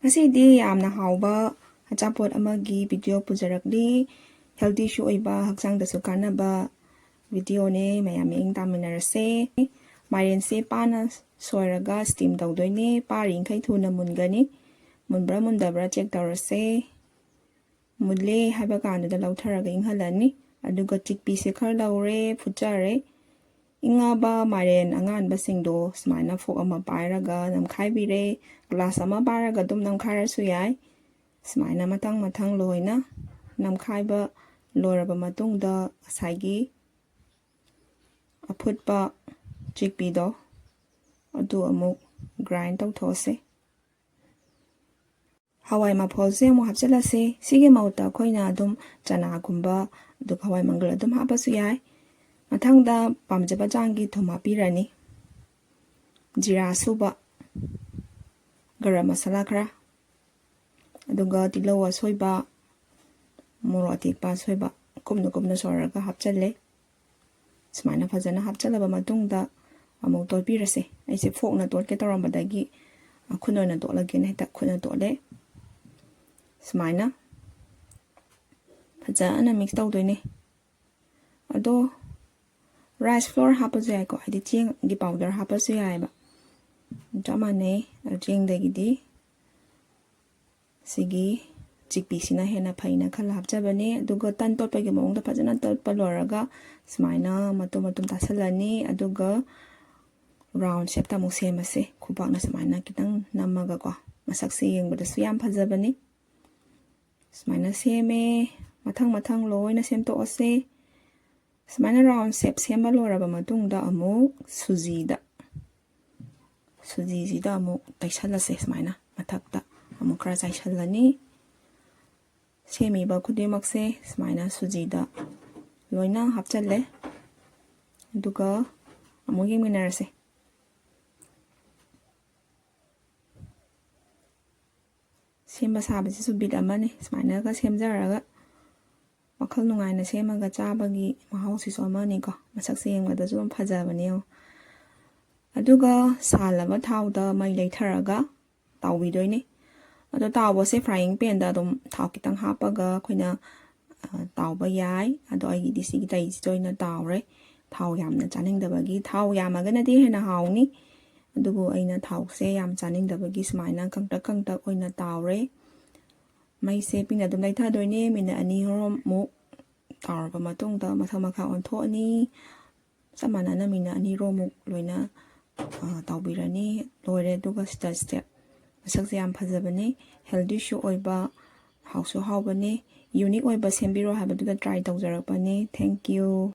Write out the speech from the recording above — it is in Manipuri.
ꯉꯁꯤꯗꯤ ꯌꯥꯝꯅ ꯍꯥꯎꯕ achapot ꯑꯃꯒꯤ ꯚꯤꯗꯤꯑꯣ ꯄꯨꯖꯔꯛꯂꯤ ꯍꯦꯜꯗꯤꯁꯨ ꯑꯣꯏꯕ ꯍꯛꯆꯥꯡꯗꯁꯨ ꯀꯥꯟꯅꯕ ꯚꯤꯗꯤꯑꯣꯅꯦ ꯃꯌꯥꯝ ꯌꯦꯡ ꯇꯥꯃꯤꯟꯅꯔꯁꯦ ꯃꯥꯏꯔꯦꯟꯁꯦ ꯄꯥꯅ ꯁꯣꯏꯔꯒ ꯁ꯭ꯇꯤꯝ ꯇꯧꯗꯣꯏꯅꯦ ꯄꯥꯔꯤꯡꯈꯩ ꯊꯨꯅ ꯃꯨꯟꯒꯅꯤ ꯃꯨꯟꯕ꯭ꯔꯥ ꯃꯨꯟꯗꯕ꯭ꯔꯥ ꯆꯦꯛ ꯇꯧꯔꯁꯦ ꯃꯨꯜꯂꯦ ꯍꯥꯏꯕ ꯀꯥꯟꯗꯨꯗ ꯂꯧꯊꯔꯒ ꯏꯪꯍꯜꯂꯅꯤ ꯑꯗꯨꯒ ꯆꯤꯛꯄꯤꯁꯦ ꯈꯔ ꯂꯧꯔꯦ ꯐꯨꯠꯆꯔꯦ ꯏꯪꯉꯕ ꯃꯥꯏꯔꯦꯟ ꯑꯉꯥꯟꯕꯁꯤꯡꯗꯣ ꯁꯨꯃꯥꯏꯅ ꯐꯣꯛ ꯑꯃ ꯄꯥꯏꯔꯒ ꯅꯝꯈꯥꯏꯕꯤꯔꯦ ꯒ꯭ꯂꯥꯁ ꯑꯃ ꯄꯥꯏꯔꯒ ꯑꯗꯨꯝ ꯅꯝꯈꯥꯏꯔꯁꯨ ꯌꯥꯏ ꯁꯨꯃꯥꯏꯅ ꯃꯊꯪ ꯂꯣꯏꯅ ꯅꯝꯈꯥꯏꯕ ꯂꯣꯏꯔꯕ ꯃꯇꯨꯡꯗ ꯉꯁꯥꯏꯒꯤ ꯑꯐꯨꯠꯄ ꯆꯤꯛꯄꯤꯗꯣ ꯑꯗꯨ ꯑꯃꯨꯛ ꯒ꯭ꯔꯥꯏꯟ ꯇꯧꯊꯣꯛꯑꯁꯦ ꯍꯋꯥꯏ ꯃꯐꯣꯜꯁꯦ ꯑꯃꯨꯛ ꯍꯥꯞꯆꯤꯜꯂꯁꯦ ꯁꯤꯒꯤ ꯃꯍꯨꯠꯇ ꯑꯩꯈꯣꯏꯅ ꯑꯗꯨꯝ ꯆꯅꯥꯒꯨꯝꯕ ꯑꯗꯨꯒ ꯍꯋꯥꯏ ꯃꯪꯒꯜ ꯑꯗꯨꯝ ꯍꯥꯞꯄꯁꯨ ꯌꯥꯏ ꯃꯊꯪꯗ ꯄꯥꯝꯖꯕ ꯆꯥꯡꯒꯤ ꯊꯨꯝ ꯍꯥꯞꯄꯤꯔꯅꯤ ꯖꯤꯔꯥ ꯁꯨꯕ ꯒꯔꯝ ꯃꯁꯥꯂꯥ ꯈꯔ ꯑꯗꯨꯒ ꯇꯤꯜꯍꯧ ꯑꯁꯣꯏꯕ ꯃꯣꯔꯣꯛ ꯑꯇꯦꯛꯄ ꯑꯁꯣꯏꯕ ꯀꯨꯞꯅ ꯁꯣꯏꯔꯒ ꯍꯥꯞꯆꯜꯂꯦ ꯁꯨꯃꯥꯏꯅ ꯐꯖꯅ ꯍꯥꯞꯆꯜꯂꯕ ꯃꯇꯨꯡꯗ ꯑꯃꯨꯛ ꯇꯣꯠꯄꯤꯔꯁꯦ ꯑꯩꯁꯦ ꯐꯣꯛꯅ ꯇꯣꯠꯀꯦ ꯇꯧꯔꯝꯕꯗꯒꯤ ꯈꯨꯠꯅ ꯑꯣꯏꯅ ꯇꯣꯠꯂꯒꯦꯅ ꯍꯦꯛꯇ ꯈꯨꯠꯅ ꯇꯣꯠꯂꯦ ꯁꯨꯃꯥꯏꯅ ꯐꯖꯅ ꯃꯤꯛꯁ ꯇꯧꯗꯣꯏꯅꯦ ꯑꯗꯣ ꯔꯥꯏꯁ ꯐ꯭ꯂꯣꯔ ꯍꯥꯞꯄꯁꯨ ꯌꯥꯏꯀꯣ ꯍꯥꯏꯗꯤ ꯆꯦꯡꯒꯤ ꯄꯥꯎꯗꯔ ꯍꯥꯞꯄꯁꯨ ꯌꯥꯏꯑꯕ ꯆꯞ ꯃꯥꯟꯅꯩ ꯆꯦꯡꯗꯒꯤꯗꯤ ꯁꯤꯒꯤ ꯆꯤꯛꯄꯤꯁꯤꯅ ꯍꯦꯟꯅ ꯐꯩꯅ ꯈꯜꯂ ꯍꯥꯞꯆꯕꯅꯦ ꯑꯗꯨꯒ ꯇꯟ ꯇꯣꯠꯄꯒꯤ ꯃꯑꯣꯡꯗ ꯐꯖꯅ ꯇꯣꯠꯄ ꯂꯣꯏꯔꯒ ꯁꯨꯃꯥꯏꯅ ꯃꯇꯨꯝ ꯇꯥꯁꯜꯂꯅꯤ ꯑꯗꯨꯒ ꯔꯥꯎꯟ ꯁꯦꯞꯇ ꯑꯃꯨꯛ ꯁꯦꯝꯃꯁꯦ ꯈꯨꯕꯥꯛꯅ ꯁꯨꯃꯥꯏꯅ ꯈꯤꯇꯪ ꯅꯝꯃꯒꯀꯣ ꯃꯁꯛꯁꯦ ꯌꯦꯡꯕꯗꯁꯨ ꯌꯥꯝ ꯐꯖꯕꯅꯤ ꯁꯨꯃꯥꯏꯅ ꯁꯦꯝꯃꯦ ꯃꯊꯪ ꯂꯣꯏꯅ ꯁꯦꯝꯗꯣꯛꯑꯁꯦ ꯁꯨꯃꯥꯏꯅ ꯔꯥꯎꯟ ꯁꯦꯞ ꯁꯦꯝꯕ ꯂꯣꯏꯔꯕ ꯃꯇꯨꯡꯗ ꯑꯃꯨꯛ ꯁꯨꯖꯤꯁꯤꯗ ꯑꯃꯨꯛ ꯇꯩꯁꯜꯂꯁꯦ ꯁꯨꯃꯥꯏꯅ ꯃꯊꯛꯇ ꯑꯃꯨꯛ ꯈꯔ ꯆꯥꯏꯁꯜꯂꯅꯤ ꯁꯦꯝꯃꯤꯕ ꯈꯨꯗꯤꯡꯃꯛꯁꯦ ꯁꯨꯃꯥꯏꯅ ꯁꯨꯖꯤꯗ ꯂꯣꯏꯅ ꯍꯥꯞꯆꯜꯂꯦ ꯑꯗꯨꯒ ꯑꯃꯨꯛ ꯌꯦꯡꯃꯤꯟꯅꯔꯁꯦ ꯁꯦꯝꯕ ꯁꯥꯕꯁꯤꯁꯨ ꯕꯤꯠ ꯑꯃꯅꯤ ꯁꯨꯃꯥꯏꯅꯒ ꯁꯦꯝꯖꯔꯒ ꯋꯥꯈꯜ ꯅꯨꯡꯉꯥꯏꯅ ꯁꯦꯝꯃꯒ ꯆꯥꯕꯒꯤ ꯃꯍꯥꯎꯁꯤꯁꯨ ꯑꯃꯅꯤꯀꯣ ꯃꯁꯛꯁꯦ ꯌꯦꯡꯕꯗꯁꯨ ꯑꯗꯨꯝ ꯐꯖꯕꯅꯦ ꯑꯗꯨꯒ ꯁꯥꯍꯜꯂꯕ ꯊꯥꯎꯗ ꯃꯩ ꯂꯩꯊꯔꯒ ꯇꯥꯎꯕꯤꯗꯣꯏꯅꯦ ꯑꯗꯣ ꯇꯥꯎꯕꯁꯦ ꯐ꯭ꯔꯥꯏꯌꯤꯡ ꯄꯦꯟꯗ ꯑꯗꯨꯝ ꯊꯥꯎ ꯈꯤꯇꯪ ꯍꯥꯞꯄꯒ ꯑꯩꯈꯣꯏꯅ ꯇꯥꯎꯕ ꯌꯥꯏ ꯑꯗꯣ ꯑꯩꯒꯤꯗꯤ ꯁꯤꯒꯤ ꯇꯩꯁꯤꯗ ꯑꯣꯏꯅ ꯇꯥꯎꯔꯦ ꯊꯥꯎ ꯌꯥꯝꯅ ꯆꯥꯅꯤꯡꯗꯕꯒꯤ ꯊꯥꯎ ꯌꯥꯝꯃꯒꯅꯗꯤ ꯍꯦꯟꯅ ꯍꯥꯎꯅꯤ ꯑꯗꯨꯕꯨ ꯑꯩꯅ ꯊꯥꯎꯁꯦ ꯌꯥꯝ ꯆꯥꯅꯤꯡꯗꯕꯒꯤ ꯁꯨꯃꯥꯏꯅ ꯀꯪꯇꯛ ꯑꯣꯏꯅ ꯇꯥꯎꯔꯦ ꯃꯩꯁꯦ ꯄꯤꯛꯅ ꯑꯗꯨꯝ ꯂꯩꯊꯗꯣꯏꯅꯦ ꯃꯤꯅꯠ 2-3 ꯇꯥꯎꯔꯕ ꯃꯇꯨꯡꯗ ꯃꯊꯛ ꯃꯈꯥ ꯑꯣꯟꯊꯣꯛꯑꯅꯤ ꯆꯞ ꯃꯥꯟꯅꯅ ꯃꯤꯅꯠ 2-3 ꯂꯣꯏꯅ ꯇꯥꯎꯕꯤꯔꯅꯤ ꯂꯣꯏꯔꯦ ꯑꯗꯨꯒ ꯁ꯭ꯇꯦꯞ ꯃꯁꯛꯁꯦ ꯌꯥꯝ ꯐꯖꯕꯅꯤ ꯍꯦꯜꯗꯤꯁꯨ ꯑꯣꯏꯕ ꯍꯥꯎꯁꯨ ꯍꯥꯎꯕꯅꯤ ꯌꯨꯅꯤꯛ ꯑꯣꯏꯕ ꯁꯦꯝꯕꯤꯔꯣ ꯍꯥꯏꯕꯗꯨꯗ ꯇ꯭ꯔꯥꯏ ꯇꯧꯖꯔꯛꯄꯅꯤ ꯊꯦꯡꯛ ꯌꯨ